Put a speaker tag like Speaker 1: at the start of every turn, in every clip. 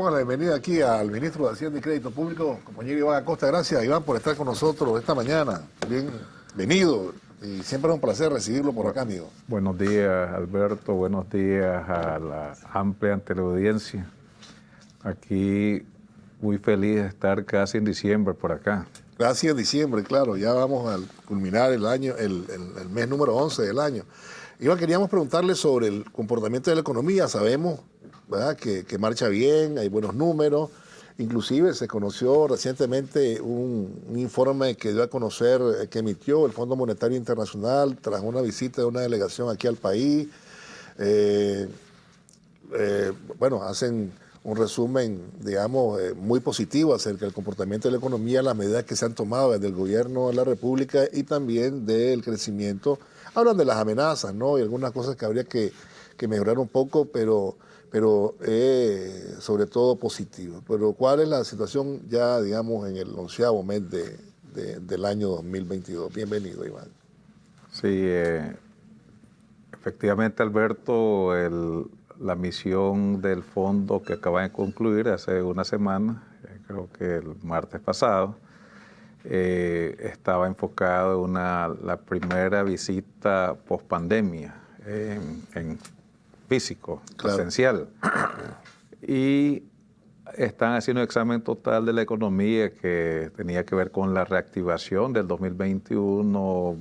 Speaker 1: La bienvenida aquí al ministro de Hacienda y Crédito Público, compañero Iván Acosta. Gracias, Iván, por estar con nosotros esta mañana. Bienvenido y siempre es un placer recibirlo por acá, amigo.
Speaker 2: Buenos días, Alberto. Buenos días a la amplia teleaudiencia. Aquí muy feliz de estar casi en diciembre por acá.
Speaker 1: Casi en diciembre, claro. Ya vamos a culminar el año, el mes número 11 del año. Iván, queríamos preguntarle sobre el comportamiento de la economía. Sabemos, ¿verdad?, que marcha bien, hay buenos números. Inclusive se conoció recientemente un informe que dio a conocer, que emitió el Fondo Monetario Internacional tras una visita de una delegación aquí al país. Bueno, hacen un resumen, digamos, muy positivo acerca del comportamiento de la economía, las medidas que se han tomado desde el gobierno de la República y también del crecimiento. Hablan de las amenazas, ¿no? Y algunas cosas que habría que mejorar un poco, pero sobre todo positivo. Pero ¿cuál es la situación ya, digamos, en el 11º mes del año 2022? Bienvenido, Iván.
Speaker 2: Sí, efectivamente, Alberto, la misión del fondo que acaba de concluir hace una semana, creo que el martes pasado, estaba enfocado en la primera visita post-pandemia en físico,
Speaker 1: Claro,
Speaker 2: presencial. Y están haciendo un examen total de la economía que tenía que ver con la reactivación del 2021,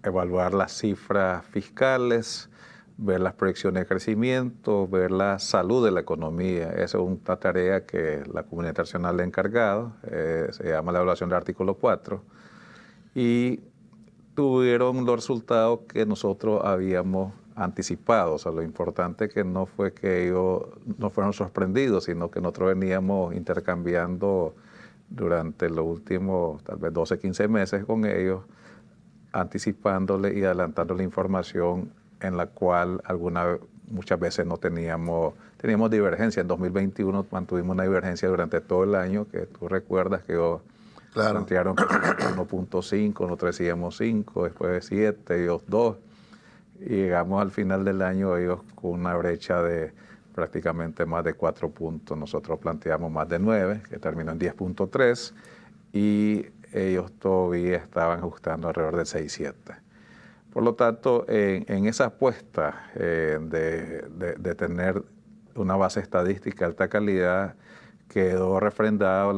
Speaker 2: evaluar las cifras fiscales, ver las proyecciones de crecimiento, ver la salud de la economía. Esa es una tarea que la comunidad internacional le ha encargado, se llama la evaluación del artículo 4, y tuvieron los resultados que nosotros habíamos anticipado. O sea, lo importante que no fue que ellos no fueron sorprendidos, sino que nosotros veníamos intercambiando durante los últimos tal vez 12, 15 meses con ellos, anticipándole y adelantando la información en la cual muchas veces no teníamos divergencia. En 2021 mantuvimos una divergencia durante todo el año, que tú recuerdas que ellos plantearon 1.5, nosotros decíamos 5, después 7, ellos 2. Y llegamos al final del año ellos con una brecha de prácticamente más de 4 puntos. Nosotros planteamos más de 9, que terminó en 10.3, y ellos todavía estaban ajustando alrededor de 6-7. Por lo tanto, en esa apuesta de tener una base estadística de alta calidad, quedó refrendado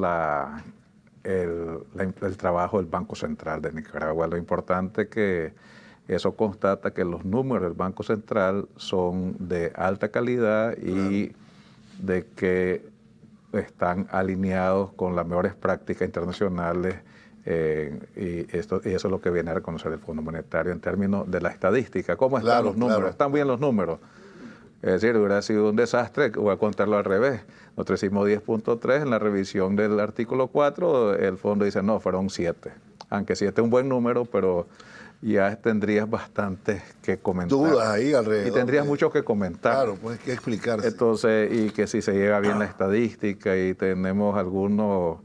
Speaker 2: el trabajo del Banco Central de Nicaragua. Lo importante que eso constata que los números del Banco Central son de alta calidad y de que están alineados con las mejores prácticas internacionales, y eso es lo que viene a reconocer el Fondo Monetario en términos de la estadística. ¿Cómo están los números? ¿Están bien los números? Es decir, hubiera sido un desastre, voy a contarlo al revés. Nosotros hicimos 10.3, en la revisión del artículo 4, el fondo dice, no, fueron 7. Aunque 7 es un buen número, pero ya tendrías bastante que comentar.
Speaker 1: Dudas ahí alrededor.
Speaker 2: Y tendrías mucho que comentar.
Speaker 1: Claro, pues que explicarse.
Speaker 2: Entonces, y que si se lleva bien la estadística, y tenemos algunos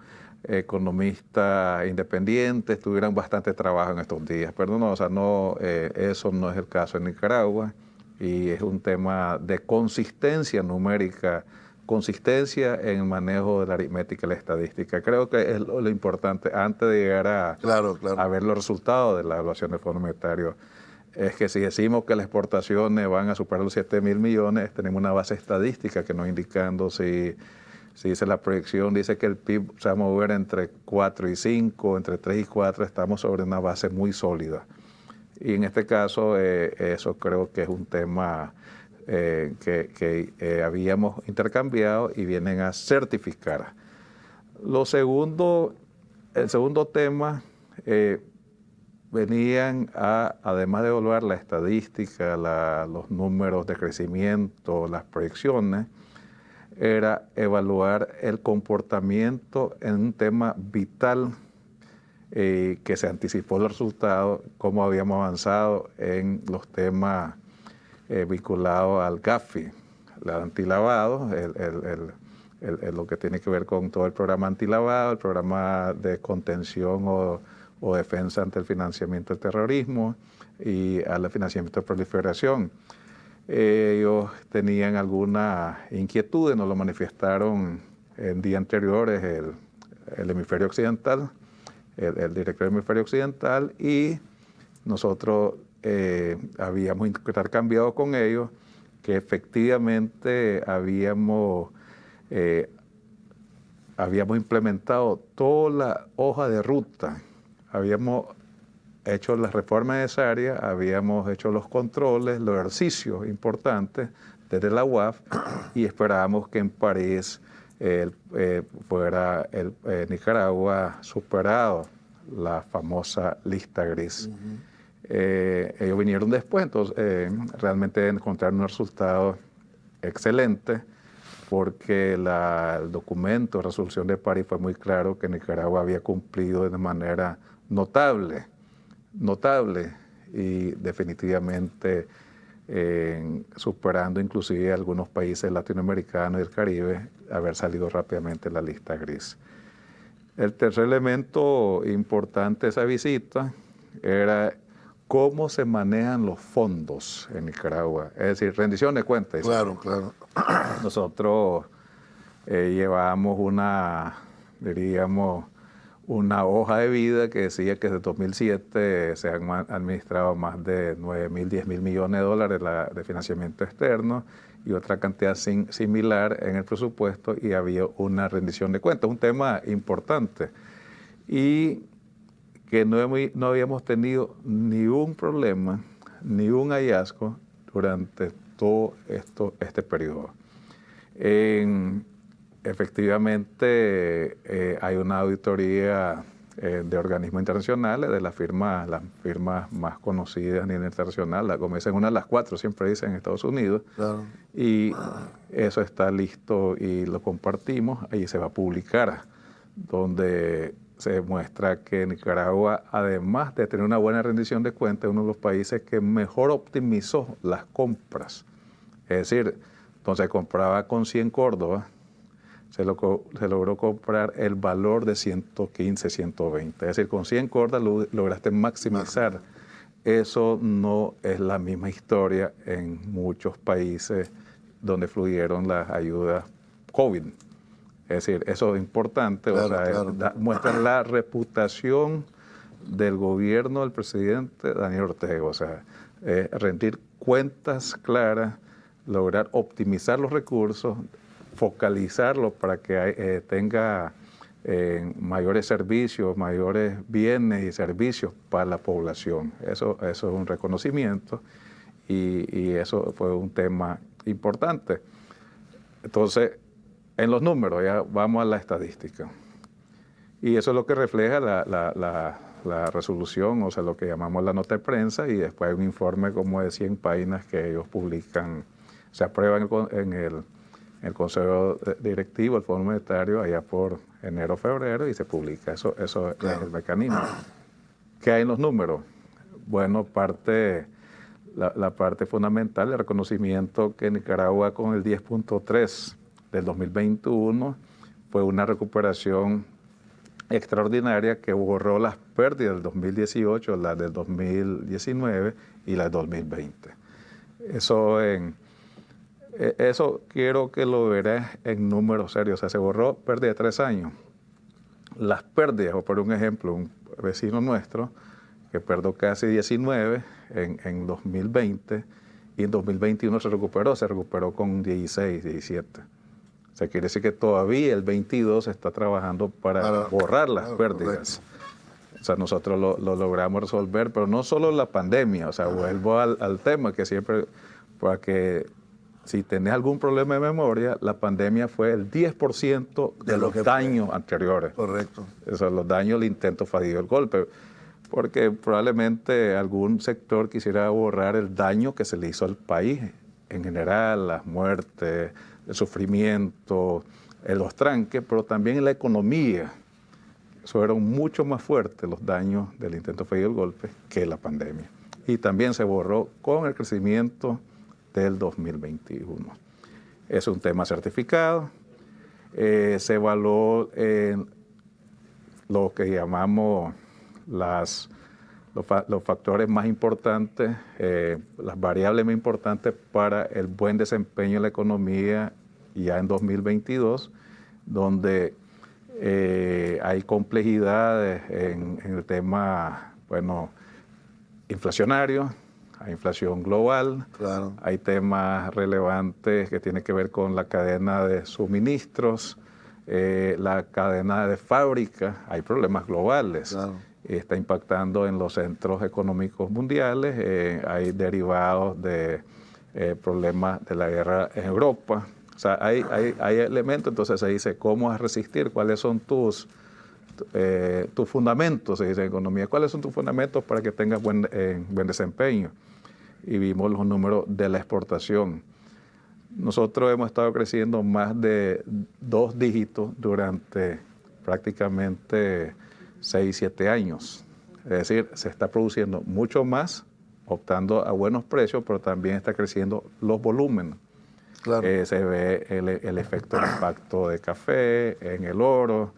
Speaker 2: economistas independientes, tuvieran bastante trabajo en estos días. Pero no, o sea, no, eso no es el caso en Nicaragua, y es un tema de consistencia numérica, consistencia en el manejo de la aritmética y la estadística. Creo que es lo importante antes de llegar a ver los resultados de la evaluación del Fondo Monetario. Es que si decimos que las exportaciones van a superar los 7.000 millones, tenemos una base estadística que nos indicando si dice la proyección, dice que el PIB se va a mover entre 4 y 5, entre 3 y 4, estamos sobre una base muy sólida. Y en este caso, eso creo que es un tema que habíamos intercambiado y vienen a certificar. El segundo tema, venían además de evaluar la estadística, los números de crecimiento, las proyecciones, era evaluar el comportamiento en un tema vital, que se anticipó los resultados, cómo habíamos avanzado en los temas vinculados al GAFI, el antilavado, lo que tiene que ver con todo el programa antilavado, el programa de contención o defensa ante el financiamiento del terrorismo y al financiamiento de proliferación. Ellos tenían algunas inquietudes, nos lo manifestaron en días anteriores el hemisferio occidental, el director del hemisferio occidental, y nosotros habíamos intercambiado con ellos que efectivamente habíamos implementado toda la hoja de ruta, habíamos hecho las reformas necesarias, habíamos hecho los controles, los ejercicios importantes desde la UAF y esperábamos que en París fuera Nicaragua superado la famosa lista gris. Ellos vinieron después, entonces realmente encontraron un resultado excelente porque el documento de resolución de París fue muy claro que Nicaragua había cumplido de manera notable y definitivamente superando inclusive algunos países latinoamericanos y del Caribe, haber salido rápidamente de la lista gris. El tercer elemento importante de esa visita era cómo se manejan los fondos en Nicaragua, es decir, rendición de cuentas.
Speaker 1: Claro, claro.
Speaker 2: Nosotros llevábamos una hoja de vida que decía que desde 2007 se han administrado más de 9.000, 10.000 millones de dólares de financiamiento externo y otra cantidad similar en el presupuesto, y había una rendición de cuentas, un tema importante. Y que no habíamos tenido ni un problema, ni un hallazgo durante todo este periodo. Efectivamente, hay una auditoría de organismos internacionales, de las firmas más conocidas a nivel internacional, como dicen, una de las 4, siempre dicen, en Estados Unidos.
Speaker 1: Claro.
Speaker 2: Y eso está listo y lo compartimos, ahí se va a publicar, donde se muestra que Nicaragua, además de tener una buena rendición de cuentas, es uno de los países que mejor optimizó las compras. Es decir, entonces compraba con 100 córdobas, se logró comprar el valor de 115, 120. Es decir, con 100 córdobas lograste maximizar. Eso no es la misma historia en muchos países donde fluyeron las ayudas COVID. Es decir, eso es importante,
Speaker 1: claro,
Speaker 2: o sea,
Speaker 1: claro.
Speaker 2: muestra la reputación del gobierno del presidente Daniel Ortega, o sea, rendir cuentas claras, lograr optimizar los recursos, focalizarlos para que tenga mayores servicios, mayores bienes y servicios para la población. Eso es un reconocimiento y eso fue un tema importante. Entonces, en los números, ya vamos a la estadística. Y eso es lo que refleja la resolución, o sea, lo que llamamos la nota de prensa, y después hay un informe como de 100 páginas que ellos publican, se aprueba en el Consejo Directivo, el Fondo Monetario, allá por enero, febrero, y se publica. Eso claro. Es el mecanismo. ¿Qué hay en los números? Bueno, la parte fundamental, el reconocimiento que Nicaragua con el 10.3 del 2021 fue una recuperación extraordinaria que borró las pérdidas del 2018, las del 2019 y las del 2020. Eso quiero que lo verás en números serios. O sea, se borró pérdida de 3 años. Las pérdidas, o por un ejemplo, un vecino nuestro que perdió casi 19 en 2020 y en 2021 se recuperó con 16, 17. O sea, quiere decir que todavía el 22 está trabajando para borrar las pérdidas. Correcto. O sea, nosotros lo logramos resolver, pero no solo la pandemia. O sea, vuelvo al tema que siempre, para que si tenés algún problema de memoria, la pandemia fue el 10% de los daños anteriores.
Speaker 1: Correcto.
Speaker 2: O sea, los daños, el intento fallido del golpe. Porque probablemente algún sector quisiera borrar el daño que se le hizo al país en general, las muertes, el sufrimiento, los tranques, pero también en la economía. Fueron mucho más fuertes los daños del intento fallido del golpe que la pandemia. Y también se borró con el crecimiento del 2021. Es un tema certificado. Se evaluó en lo que llamamos los factores más importantes, las variables más importantes para el buen desempeño de la economía ya en 2022, donde hay complejidades en el tema, bueno, inflacionario, hay inflación global,
Speaker 1: Claro.
Speaker 2: hay temas relevantes que tienen que ver con la cadena de suministros, la cadena de fábrica, hay problemas globales.
Speaker 1: Claro.
Speaker 2: Está impactando en los centros económicos mundiales, hay derivados de problemas de la guerra en Europa. O sea, hay elementos, entonces se dice, ¿cómo vas a resistir? ¿Cuáles son tus fundamentos? Se dice en economía, ¿cuáles son tus fundamentos para que tengas buen desempeño? Y vimos los números de la exportación. Nosotros hemos estado creciendo más de 2 dígitos durante prácticamente 6, 7 años. Es decir, se está produciendo mucho más, optando a buenos precios, pero también está creciendo los volúmenes.
Speaker 1: Claro.
Speaker 2: Se ve el efecto del impacto de café en el oro.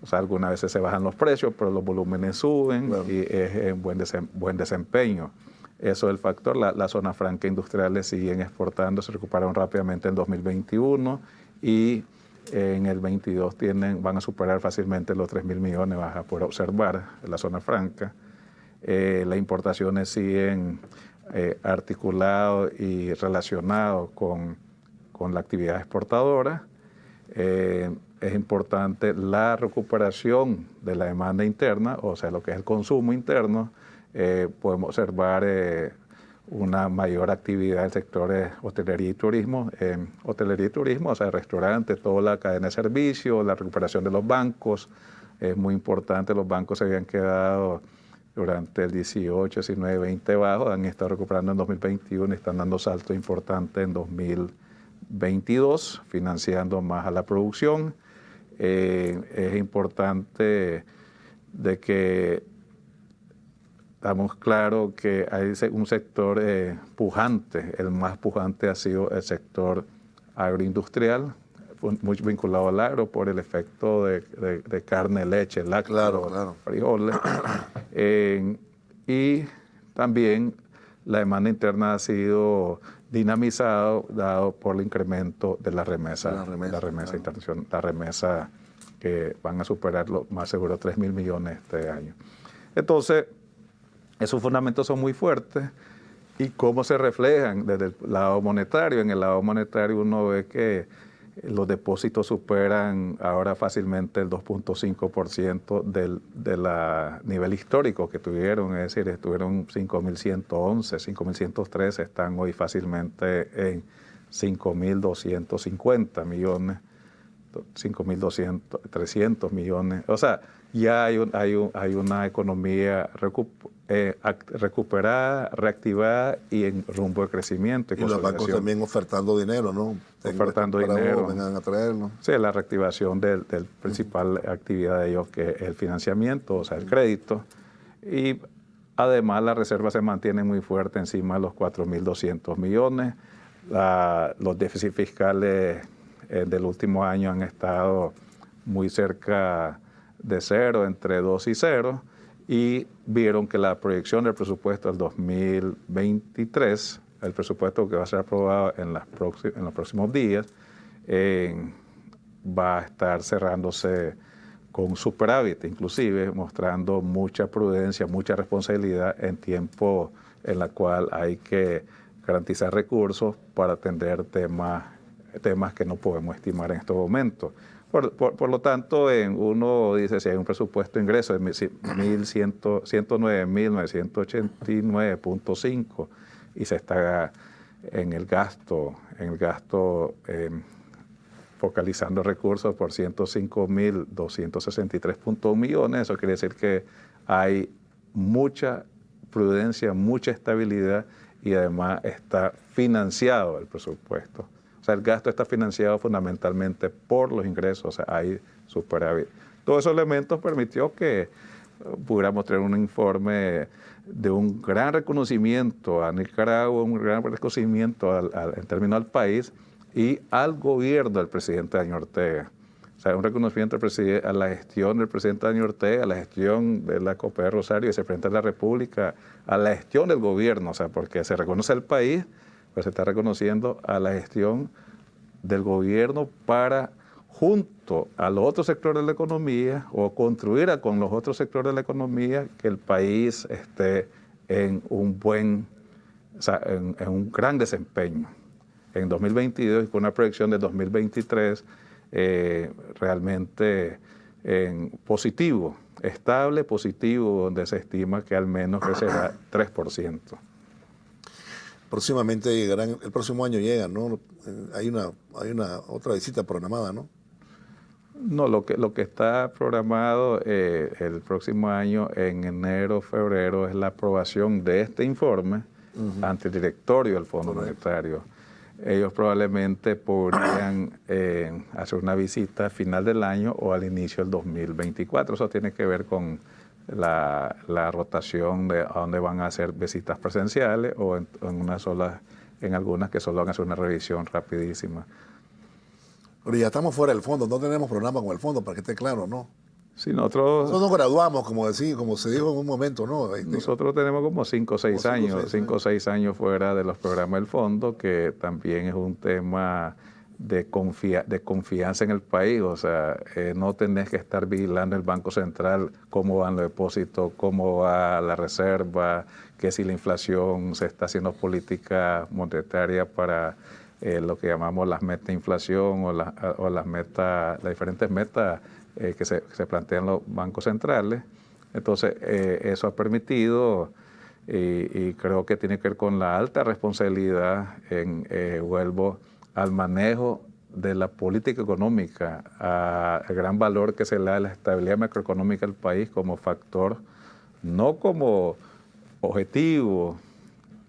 Speaker 2: O sea, algunas veces se bajan los precios, pero los volúmenes suben, claro, y es en buen desempeño. Eso es el factor. Las zonas francas industriales siguen exportando, se recuperaron rápidamente en 2021 y en el 22 van a superar fácilmente los 3.000 millones, vas a poder observar en la zona franca. Las importaciones siguen articulados y relacionados con la actividad exportadora. Es importante la recuperación de la demanda interna, o sea, lo que es el consumo interno. Podemos observar una mayor actividad en sectores hotelería y turismo. Hotelería y turismo, o sea, restaurantes, toda la cadena de servicios, la recuperación de los bancos. Es muy importante, los bancos se habían quedado durante el 18, 19, 20 bajos, han estado recuperando en 2021 y están dando saltos importantes en 2022, financiando más a la producción. Es importante de que estamos claros que hay un sector pujante, el más pujante ha sido el sector agroindustrial, muy vinculado al agro por el efecto de carne, leche, lácteos,
Speaker 1: claro,
Speaker 2: frijoles. Y también la demanda interna ha sido dinamizado dado por el incremento de la remesa internacional, la remesa que van a superar más seguro 3.000 millones este año. Entonces, esos fundamentos son muy fuertes. ¿Y cómo se reflejan desde el lado monetario? En el lado monetario uno ve que los depósitos superan ahora fácilmente el 2.5% del nivel histórico que tuvieron, es decir, estuvieron 5.111, 5.113, están hoy fácilmente en 5.250 millones, 5.300 millones. O sea, ya hay una economía recuperada, reactivada y en rumbo de crecimiento.
Speaker 1: Y los bancos también ofertando dinero, ¿no?
Speaker 2: Ofertando dinero.
Speaker 1: Vengan a traerlo.
Speaker 2: Sí, la reactivación del principal actividad de ellos, que es el financiamiento, o sea, el crédito. Y además la reserva se mantiene muy fuerte encima de los 4.200 millones. Los déficits fiscales del último año han estado muy cerca de 0, entre 2 y 0, y vieron que la proyección del presupuesto del 2023, el presupuesto que va a ser aprobado en los próximos días, va a estar cerrándose con superávit, inclusive mostrando mucha prudencia, mucha responsabilidad en tiempo en la cual hay que garantizar recursos para atender temas que no podemos estimar en estos momentos. Por lo tanto, uno dice, si hay un presupuesto de ingreso de 109.989.5 y se está en el gasto focalizando recursos por 105.263.1 millones, eso quiere decir que hay mucha prudencia, mucha estabilidad y además está financiado el presupuesto. O sea, el gasto está financiado fundamentalmente por los ingresos, o sea, hay superávit. Todos esos elementos permitió que pudiéramos tener un informe de un gran reconocimiento a Nicaragua, un gran reconocimiento en términos al país y al gobierno del presidente Daniel Ortega. O sea, un reconocimiento a la gestión del presidente Daniel Ortega, a la gestión de la COPE de Rosario, vicepresidente de la República, a la gestión del gobierno, o sea, porque se reconoce al país, pues se está reconociendo a la gestión del gobierno para, junto a los otros sectores de la economía, o construir con los otros sectores de la economía, que el país esté en un buen, o sea, en un gran desempeño en 2022 y con una proyección de 2023 realmente positivo, estable, positivo, donde se estima que al menos crecerá 3%.
Speaker 1: Próximamente llegarán, el próximo año llegan, ¿no? Hay una otra visita programada, ¿no?
Speaker 2: No, lo que está programado el próximo año, en enero, febrero, es la aprobación de este informe ante el directorio del Fondo Monetario. Ellos probablemente podrían hacer una visita a final del año o al inicio del 2024. Eso tiene que ver con la rotación de a dónde van a hacer visitas presenciales o en algunas que solo van a hacer una revisión rapidísima.
Speaker 1: Pero ya estamos fuera del fondo, no tenemos programa con el fondo, para que esté claro, ¿no?
Speaker 2: Sí, nosotros
Speaker 1: nos graduamos, como se dijo en un momento, ¿no?
Speaker 2: Nosotros tenemos como 5 o 6 años, 5 o 6 años fuera de los programas del fondo, que también es un tema de confianza en el país. O sea, no tenés que estar vigilando el Banco Central cómo van los depósitos, cómo va la reserva, que si la inflación se está haciendo política monetaria para lo que llamamos las metas de inflación o las diferentes metas que se plantean los bancos centrales. Entonces, eso ha permitido, y creo que tiene que ver con la alta responsabilidad vuelvo al manejo de la política económica, al gran valor que se le da a la estabilidad macroeconómica del país como factor, no como objetivo,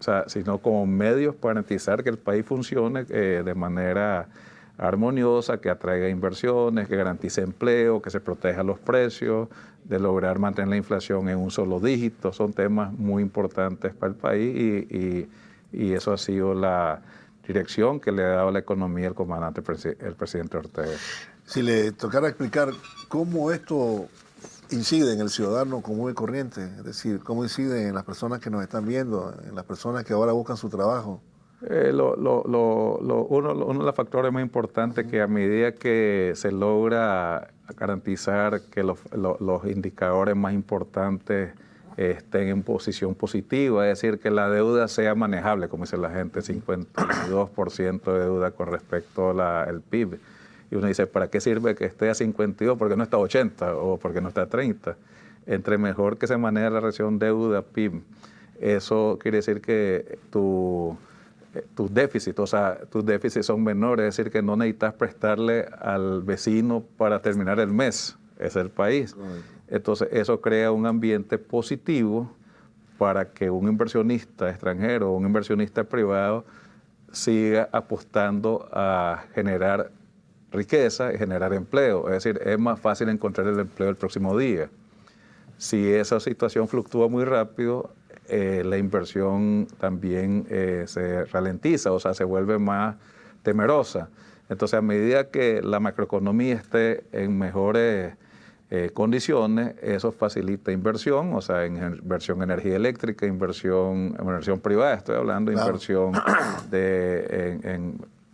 Speaker 2: o sea, sino como medios para garantizar que el país funcione de manera armoniosa, que atraiga inversiones, que garantice empleo, que se proteja los precios, de lograr mantener la inflación en un solo dígito. Son temas muy importantes para el país y eso ha sido la dirección que le ha dado la economía el comandante, el presidente Ortega.
Speaker 1: Si le tocara explicar cómo esto incide en el ciudadano común y corriente, es decir, cómo incide en las personas que nos están viendo, en las personas que ahora buscan su trabajo.
Speaker 2: Uno de los factores más importantes que a medida que se logra garantizar que los indicadores más importantes estén en posición positiva, es decir, que la deuda sea manejable, como dice la gente, 52% de deuda con respecto al PIB. Y uno dice, ¿para qué sirve que esté a 52? ¿Por qué no está a 80 o por qué no está a 30? Entre mejor que se maneje la relación deuda-PIB, eso quiere decir que tus déficits, o sea, tus déficits son menores, es decir, que no necesitas prestarle al vecino para terminar el mes, es el país. Entonces, eso crea un ambiente positivo para que un inversionista extranjero o un inversionista privado siga apostando a generar riqueza y generar empleo. Es decir, es más fácil encontrar el empleo el próximo día. Si esa situación fluctúa muy rápido, la inversión también se ralentiza, o sea, se vuelve más temerosa. Entonces, a medida que la macroeconomía esté en mejores condiciones, eso facilita inversión, o sea, inversión en energía eléctrica, inversión privada, estoy hablando, claro. Inversión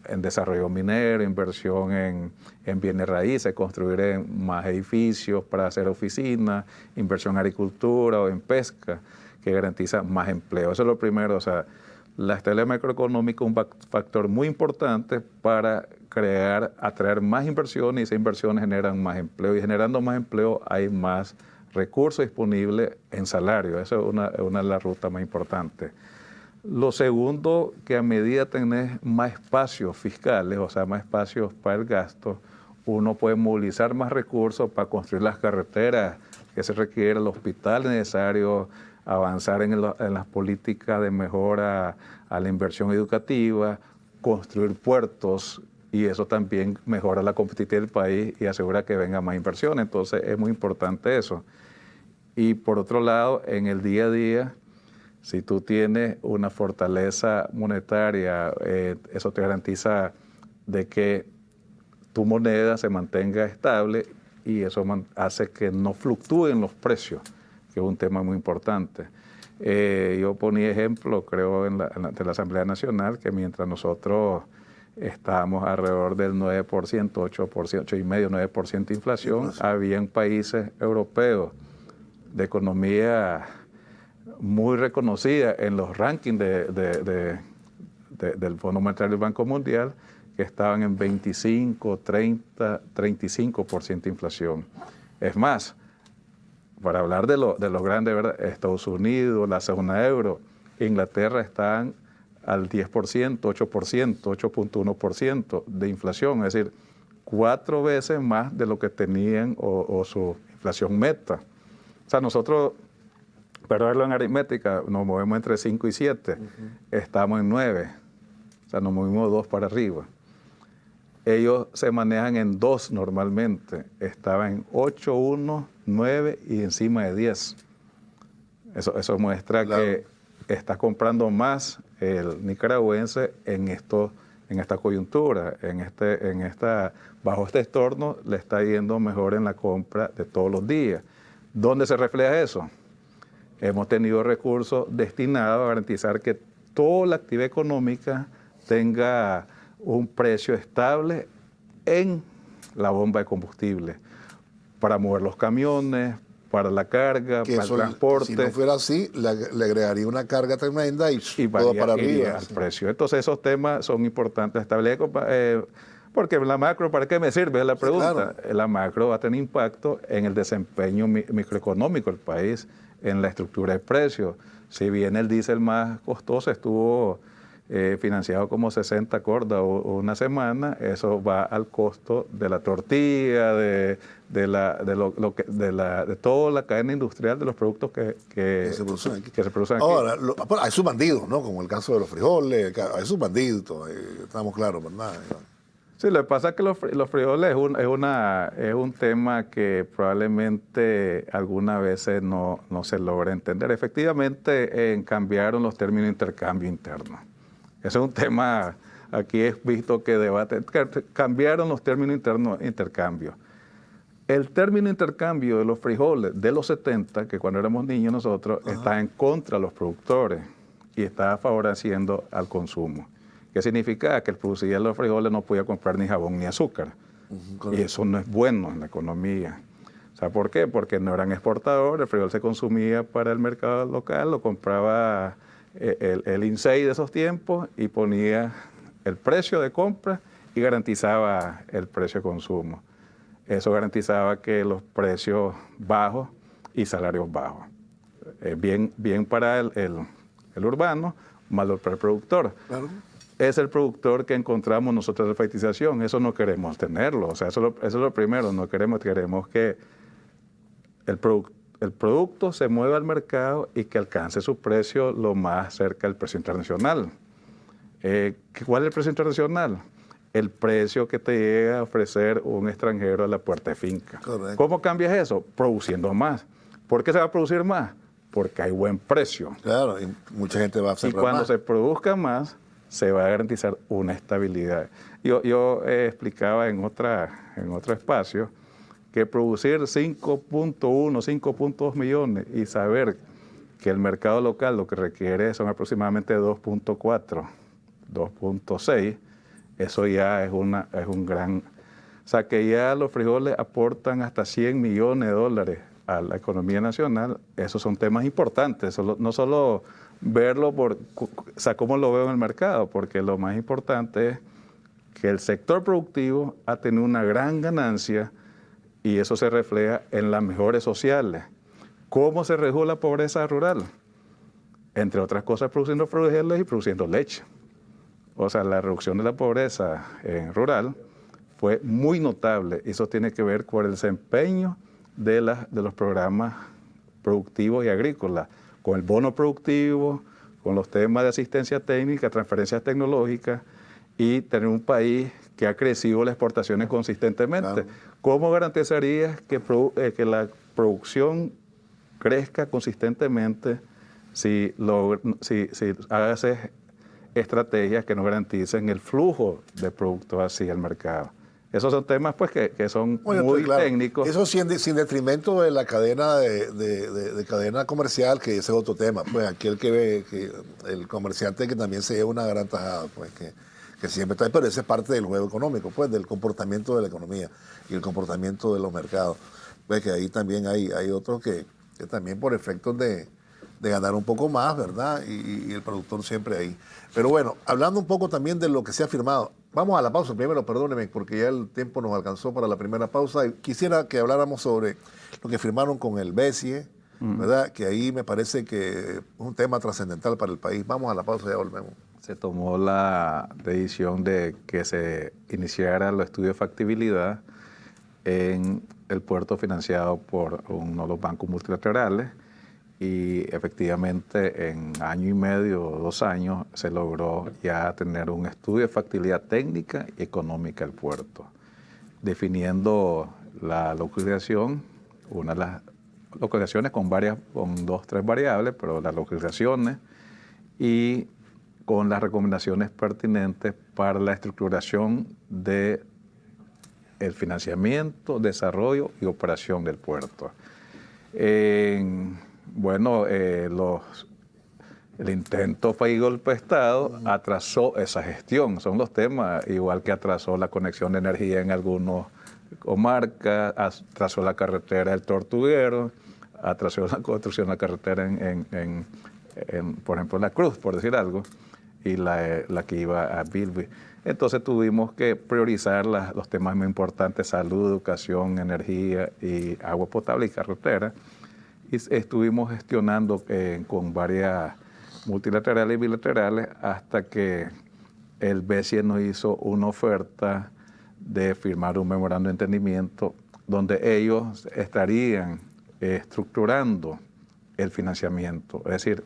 Speaker 2: en desarrollo minero, inversión en bienes raíces, construir más edificios para hacer oficinas, inversión en agricultura o en pesca, que garantiza más empleo. Eso es lo primero. O sea, la estabilidad macroeconómica es un factor muy importante para atraer más inversiones, y esas inversiones generan más empleo. Y generando más empleo hay más recursos disponibles en salario. Esa es una de las rutas más importantes. Lo segundo, que a medida tenés más espacios fiscales, o sea, más espacios para el gasto, uno puede movilizar más recursos para construir las carreteras que se requieren, los hospitales necesarios, avanzar en las políticas de mejora a la inversión educativa, construir puertos, y eso también mejora la competitividad del país y asegura que venga más inversión. Entonces es muy importante eso. Y por otro lado, en el día a día, si tú tienes una fortaleza monetaria, eso te garantiza de que tu moneda se mantenga estable y eso hace que no fluctúen los precios, que es un tema muy importante. Yo ponía ejemplo, creo, ante la Asamblea Nacional, que mientras nosotros estábamos alrededor del 9%, 8%, 8,5%, 9% de inflación, habían países europeos de economía muy reconocida en los rankings del Fondo Monetario del Banco Mundial, que estaban en 25, 30, 35% de inflación. Es más, para hablar de los grandes, ¿verdad? Estados Unidos, la zona euro, Inglaterra están al 10%, 8%, 8.1% de inflación, es decir, 4 veces más de lo que tenían o su inflación meta. O sea, nosotros, para verlo en aritmética, nos movemos entre 5 y 7, estamos en 9, o sea, nos movimos 2 para arriba. Ellos se manejan en 2 normalmente, estaban en 8, 1, 9 y encima de 10. Eso muestra que está comprando más el nicaragüense en esta coyuntura, bajo este entorno le está yendo mejor en la compra de todos los días. ¿Dónde se refleja eso? Hemos tenido recursos destinados a garantizar que toda la actividad económica tenga un precio estable en la bomba de combustible, para mover los camiones, para la carga,
Speaker 1: que
Speaker 2: para el transporte.
Speaker 1: Si no fuera así, le agregaría una carga tremenda y todo para arriba.
Speaker 2: Al precio. Entonces esos temas son importantes. Establecer, porque la macro, ¿para qué me sirve? Es la pregunta. Claro. La macro va a tener impacto en el desempeño microeconómico del país, en la estructura de precios. Si bien el diésel más costoso estuvo financiado como 60 cordas o una semana, eso va al costo de la tortilla, de toda la cadena industrial de los productos que se producen aquí.
Speaker 1: Ahora, hay sus bandidos, ¿no? Como el caso de los frijoles, hay sus bandidos, estamos claros, ¿verdad?
Speaker 2: Sí, lo que pasa es que los frijoles es un tema que probablemente algunas veces no se logra entender. Efectivamente, cambiaron los términos de intercambio interno. Ese es un tema, aquí es visto que cambiaron los términos internos de intercambio. El término intercambio de los frijoles de los 70, que cuando éramos niños nosotros, está en contra de los productores y está favoreciendo al consumo. ¿Qué significa? Que el producir los frijoles no podía comprar ni jabón ni azúcar. Y eso no es bueno en la economía. ¿Sabe por qué? Porque no eran exportadores, el frijol se consumía para el mercado local, lo compraba el INSEI de esos tiempos y ponía el precio de compra y garantizaba el precio de consumo. Eso garantizaba que los precios bajos y salarios bajos. Bien para el urbano, malo para el productor. Claro. Es el productor que encontramos nosotros en la alfabetización. Eso no queremos tenerlo. O sea, eso es lo primero. No queremos que el producto se mueva al mercado y que alcance su precio lo más cerca del precio internacional. ¿Cuál es el precio internacional? El precio que te llega a ofrecer un extranjero a la puerta de finca. Correcto. ¿Cómo cambias eso? Produciendo más. ¿Por qué se va a producir más? Porque hay buen precio.
Speaker 1: Claro, y mucha gente va a hacer más.
Speaker 2: Y cuando se produzca más, se va a garantizar una estabilidad. Yo explicaba en otro espacio que producir 5.1, 5.2 millones y saber que el mercado local lo que requiere son aproximadamente 2.4, 2.6, eso ya es un gran... O sea, que ya los frijoles aportan hasta 100 millones de dólares a la economía nacional. Esos son temas importantes, no solo verlo cómo lo veo en el mercado, porque lo más importante es que el sector productivo ha tenido una gran ganancia y eso se refleja en las mejoras sociales. ¿Cómo se redujo la pobreza rural? Entre otras cosas, produciendo frijoles y produciendo leche. O sea, la reducción de la pobreza rural fue muy notable. Eso tiene que ver con el desempeño de los programas productivos y agrícolas, con el bono productivo, con los temas de asistencia técnica, transferencias tecnológicas y tener un país que ha crecido las exportaciones consistentemente. Claro. ¿Cómo garantizarías que la producción crezca consistentemente si haces estrategias que nos garanticen el flujo de productos hacia el mercado? esos son temas pues que son
Speaker 1: Bueno,
Speaker 2: muy
Speaker 1: pues, claro,
Speaker 2: técnicos.
Speaker 1: eso sin detrimento de la cadena de cadena comercial, que ese es otro tema. Pues aquel que ve, que el comerciante que también se lleva una gran tajada, pues que siempre está, pero ese es parte del juego económico, pues del comportamiento de la economía y el comportamiento de los mercados. Pues que ahí también hay otros que también por efectos de ganar un poco más, ¿verdad? Y el productor siempre ahí. Pero bueno, hablando un poco también de lo que se ha firmado, vamos a la pausa primero, perdóneme, porque ya el tiempo nos alcanzó para la primera pausa. Y quisiera que habláramos sobre lo que firmaron con el BESIE, ¿verdad? Que ahí me parece que es un tema trascendental para el país. Vamos a la pausa y ya volvemos.
Speaker 2: Se tomó la decisión de que se iniciara los estudios de factibilidad en el puerto financiado por uno de los bancos multilaterales y efectivamente en año y medio o 2 años se logró ya tener un estudio de factibilidad técnica y económica del puerto, definiendo la localización, una de las localizaciones con 2, 3 variables, pero las localizaciones y con las recomendaciones pertinentes para la estructuración de el financiamiento, desarrollo y operación del puerto. Bueno, el intento fue golpe de Estado, atrasó esa gestión, son los temas, igual que atrasó la conexión de energía en algunas comarcas, atrasó la carretera del Tortuguero, atrasó la construcción de la carretera por ejemplo, La Cruz, por decir algo, y la que iba a Bilby. Entonces tuvimos que priorizar los temas más importantes: salud, educación, energía y agua potable y carretera. Y estuvimos gestionando con varias multilaterales y bilaterales hasta que el BESIE nos hizo una oferta de firmar un memorando de entendimiento donde ellos estarían estructurando el financiamiento. Es decir,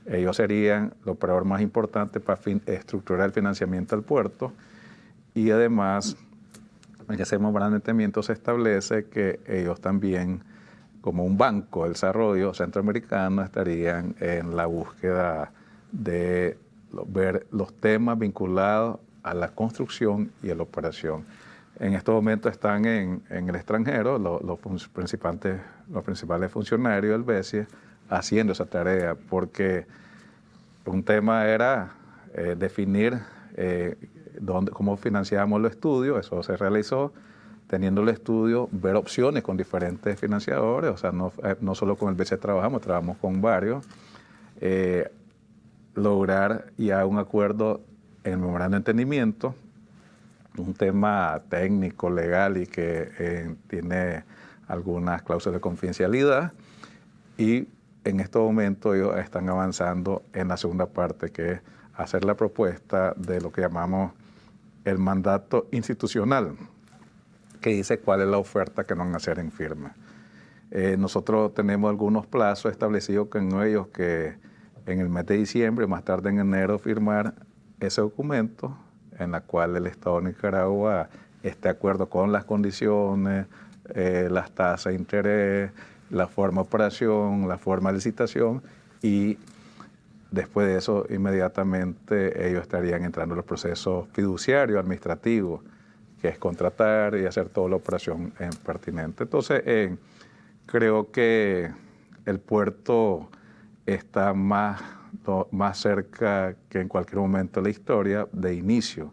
Speaker 2: ellos serían el operador más importante para estructurar el financiamiento del puerto y además en ese memorando de entendimiento se establece que ellos también, como un banco de desarrollo centroamericano, estarían en la búsqueda de ver los temas vinculados a la construcción y a la operación. En estos momentos están en el extranjero los principales funcionarios del BESIE haciendo esa tarea, porque un tema era definir cómo financiábamos los estudios. Eso se realizó. Teniendo el estudio, ver opciones con diferentes financiadores, o sea, no solo con el BCE trabajamos con varios, lograr ya un acuerdo en el memorando de entendimiento, un tema técnico, legal y que tiene algunas cláusulas de confidencialidad, y en estos momentos ellos están avanzando en la segunda parte, que es hacer la propuesta de lo que llamamos el mandato institucional, que dice cuál es la oferta que van a hacer en firma. Nosotros tenemos algunos plazos establecidos con ellos, que en el mes de diciembre, más tarde en enero, firmar ese documento en la cual el Estado de Nicaragua esté de acuerdo con las condiciones, las tasas de interés, la forma de operación, la forma de licitación, y después de eso inmediatamente ellos estarían entrando en los procesos fiduciarios, administrativos, que es contratar y hacer toda la operación pertinente. Entonces, creo que el puerto está más cerca que en cualquier momento de la historia de inicio.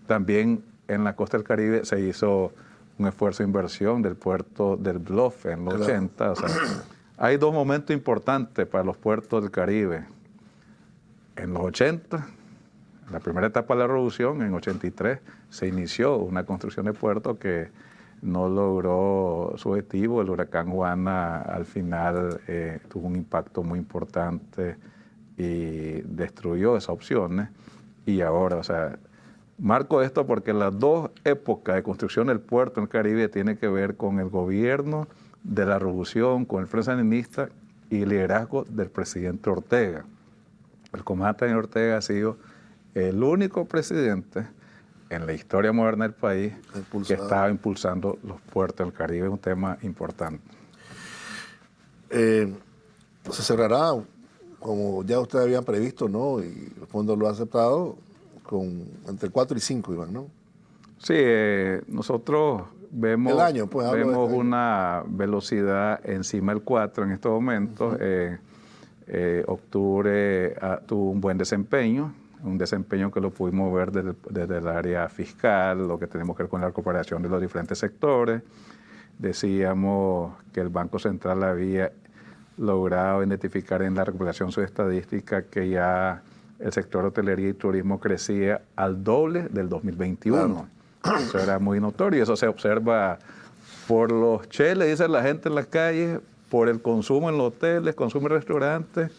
Speaker 2: También en la costa del Caribe se hizo un esfuerzo de inversión del puerto del Bluff en los 80. O sea, hay 2 momentos importantes para los puertos del Caribe. En los 80, la primera etapa de la revolución, en 83, se inició una construcción de puerto que no logró su objetivo. El huracán Juana al final tuvo un impacto muy importante y destruyó esas opciones. Y ahora, o sea, marco esto porque las 2 épocas de construcción del puerto en el Caribe tienen que ver con el gobierno de la revolución, con el Frente Sandinista y el liderazgo del presidente Ortega. El comandante Daniel Ortega ha sido el único presidente en la historia moderna del país que estaba impulsando los puertos del Caribe, un tema importante.
Speaker 1: Se cerrará, como ya ustedes habían previsto, ¿no? Y el fondo lo ha aceptado, entre 4 y 5, Iván, ¿no?
Speaker 2: Sí, nosotros vemos,
Speaker 1: El año, pues, hablo de
Speaker 2: vemos
Speaker 1: este año.
Speaker 2: una velocidad encima del 4 en estos momentos. Octubre tuvo un buen desempeño, un desempeño que lo pudimos ver desde el área fiscal, lo que tenemos que ver con la cooperación de los diferentes sectores. Decíamos que el Banco Central había logrado identificar en la recopilación su estadística que ya el sector hotelería y turismo crecía al doble del 2021. Claro. Eso era muy notorio y eso se observa por los cheles, dice la gente en las calles, por el consumo en los hoteles, consumo en restaurantes,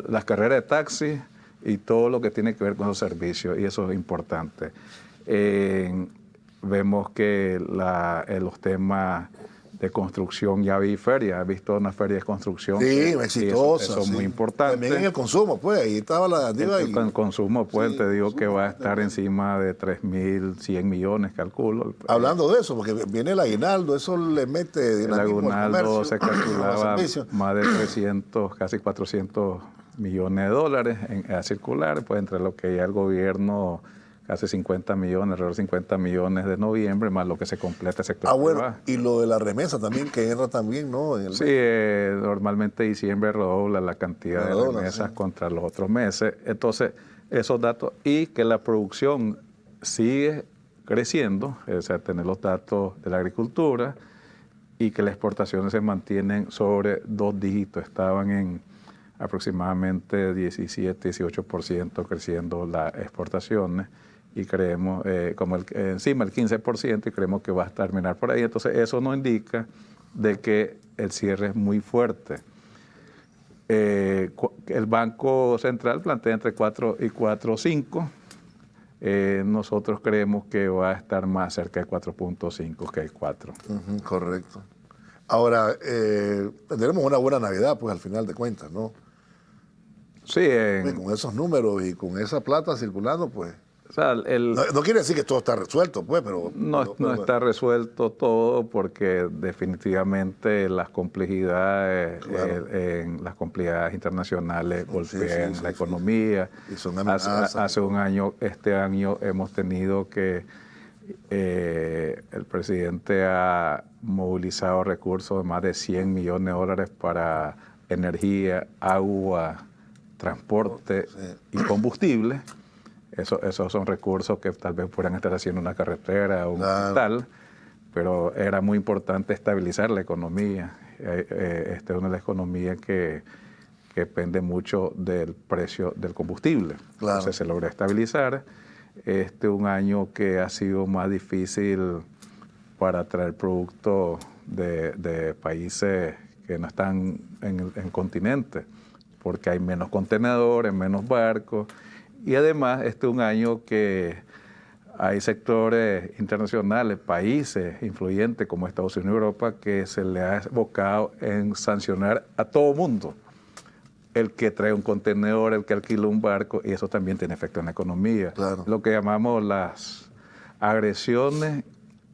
Speaker 2: las carreras de taxi y todo lo que tiene que ver con los servicios, y eso es importante. Vemos que los temas de construcción, ya vi ferias, he visto una feria de construcción.
Speaker 1: Sí, exitosa.
Speaker 2: Eso es
Speaker 1: sí.
Speaker 2: muy importante.
Speaker 1: También en el consumo, pues, ahí estaba la diva.
Speaker 2: El consumo, pues,
Speaker 1: sí,
Speaker 2: te digo
Speaker 1: consumo,
Speaker 2: que va a estar encima de 3.100 millones, calculo.
Speaker 1: Hablando de eso, porque viene el aguinaldo, eso le mete dinamismo
Speaker 2: el
Speaker 1: al
Speaker 2: aguinaldo
Speaker 1: comercio,
Speaker 2: se calculaba más de 300, casi 400 millones de dólares a circular, pues entre lo que ya el gobierno, casi 50 millones, alrededor de 50 millones de noviembre, más lo que se completa el sector
Speaker 1: bueno,
Speaker 2: privado.
Speaker 1: Y lo de la remesa también, que entra también, ¿no? En el
Speaker 2: Sí, normalmente diciembre redobla la cantidad de remesas contra los otros meses. Entonces, esos datos, y que la producción sigue creciendo, o sea, tener los datos de la agricultura, y que las exportaciones se mantienen sobre 2 dígitos, estaban en aproximadamente 17-18% creciendo las exportaciones, y creemos, como encima el 15%, y creemos que va a terminar por ahí. Entonces, eso nos indica de que el cierre es muy fuerte. El Banco Central plantea entre 4 y 4.5. Nosotros creemos que va a estar más cerca de 4.5 que el 4.
Speaker 1: Correcto. Ahora, tendremos una buena Navidad, pues, al final de cuentas, ¿no?
Speaker 2: Sí.
Speaker 1: Con esos números y con esa plata circulando, pues...
Speaker 2: O sea,
Speaker 1: no quiere decir que todo está resuelto, pues, pero...
Speaker 2: No está resuelto todo, porque definitivamente las complejidades, las complejidades internacionales golpean la economía.
Speaker 1: Y son amenazas.
Speaker 2: Hace un año, este año, hemos tenido que el presidente ha movilizado recursos de más de 100 millones de dólares para energía, agua, transporte y combustible. Esos son recursos que tal vez puedan estar haciendo una carretera o un hospital, pero era muy importante estabilizar la economía. Esta es una de las economías que depende mucho del precio del combustible.
Speaker 1: Claro.
Speaker 2: Entonces se logra estabilizar. Un año que ha sido más difícil para traer productos de países que no están en el continente, porque hay menos contenedores, menos barcos. Y además, es un año que hay sectores internacionales, países influyentes como Estados Unidos y Europa, que se le ha evocado en sancionar a todo mundo. El que trae un contenedor, el que alquila un barco, y eso también tiene efecto en la economía.
Speaker 1: Claro.
Speaker 2: Lo que llamamos las agresiones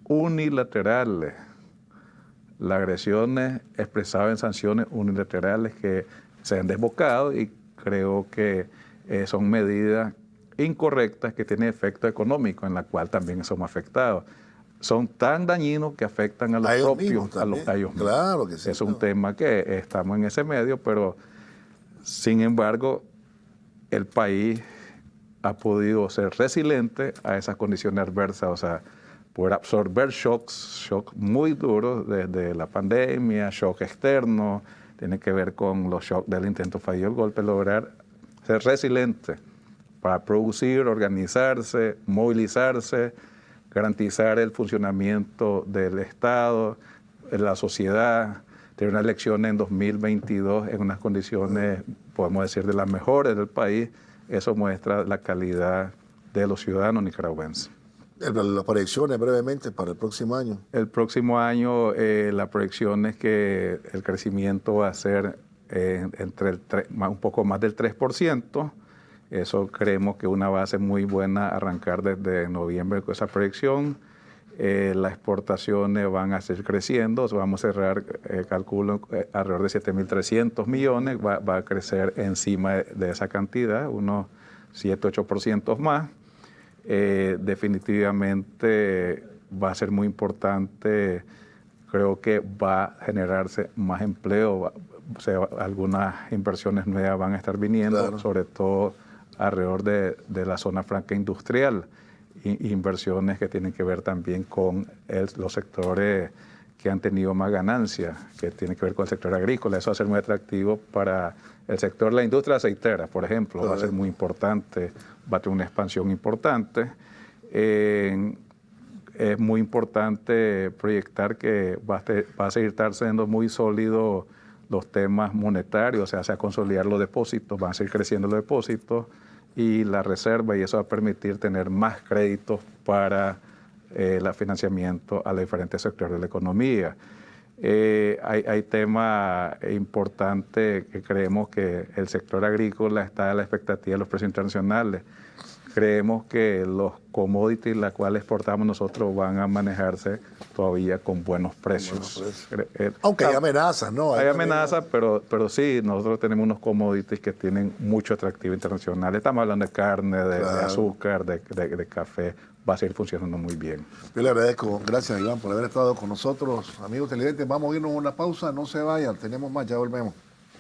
Speaker 2: unilaterales. Las agresiones expresadas en sanciones unilaterales que se han desbocado, y creo que son medidas incorrectas que tienen efecto económico, en la cual también somos afectados. Son tan dañinos que afectan a los propios, a ellos mismos.
Speaker 1: Claro que sí.
Speaker 2: Es un tema que estamos en ese medio, pero sin embargo, el país ha podido ser resiliente a esas condiciones adversas, o sea, poder absorber shocks muy duros desde la pandemia, shock externo, tiene que ver con los shocks del intento fallido del golpe, lograr ser resiliente para producir, organizarse, movilizarse, garantizar el funcionamiento del Estado, de la sociedad, tener una elección en 2022 en unas condiciones, podemos decir, de las mejores del país. Eso muestra la calidad de los ciudadanos nicaragüenses.
Speaker 1: Las proyecciones brevemente para el próximo año.
Speaker 2: El próximo año la proyección es que el crecimiento va a ser un poco más del 3%. Eso creemos que es una base muy buena arrancar desde noviembre con esa proyección. Las exportaciones van a seguir creciendo, vamos a cerrar, calculo, alrededor de 7.300 millones, va a crecer encima de esa cantidad, unos 7-8% más. definitivamente va a ser muy importante. Creo que va a generarse más empleo, o sea, algunas inversiones nuevas van a estar viniendo,
Speaker 1: Claro.
Speaker 2: sobre todo alrededor de la zona franca industrial, inversiones que tienen que ver también con los sectores que han tenido más ganancia, que tienen que ver con el sector agrícola. Eso va a ser muy atractivo para el sector, la industria aceitera, por ejemplo, va a ser muy importante, va a tener una expansión importante. Es muy importante proyectar que va a seguir estar siendo muy sólido los temas monetarios, o sea, se va a consolidar los depósitos, van a seguir creciendo los depósitos y la reserva, y eso va a permitir tener más créditos para el financiamiento a los diferentes sectores de la economía. Hay temas importantes que creemos que el sector agrícola está a la expectativa de los precios internacionales. Creemos que los commodities, las cuales exportamos nosotros, van a manejarse todavía con buenos precios.
Speaker 1: Aunque hay amenazas, ¿no?
Speaker 2: Hay amenazas, pero sí, nosotros tenemos unos commodities que tienen mucho atractivo internacional. Estamos hablando de carne, de azúcar, de café. Va a seguir funcionando muy bien.
Speaker 1: Yo le agradezco. Gracias, Iván, por haber estado con nosotros. Amigos televidentes, vamos a irnos a una pausa. No se vayan, tenemos más, ya volvemos.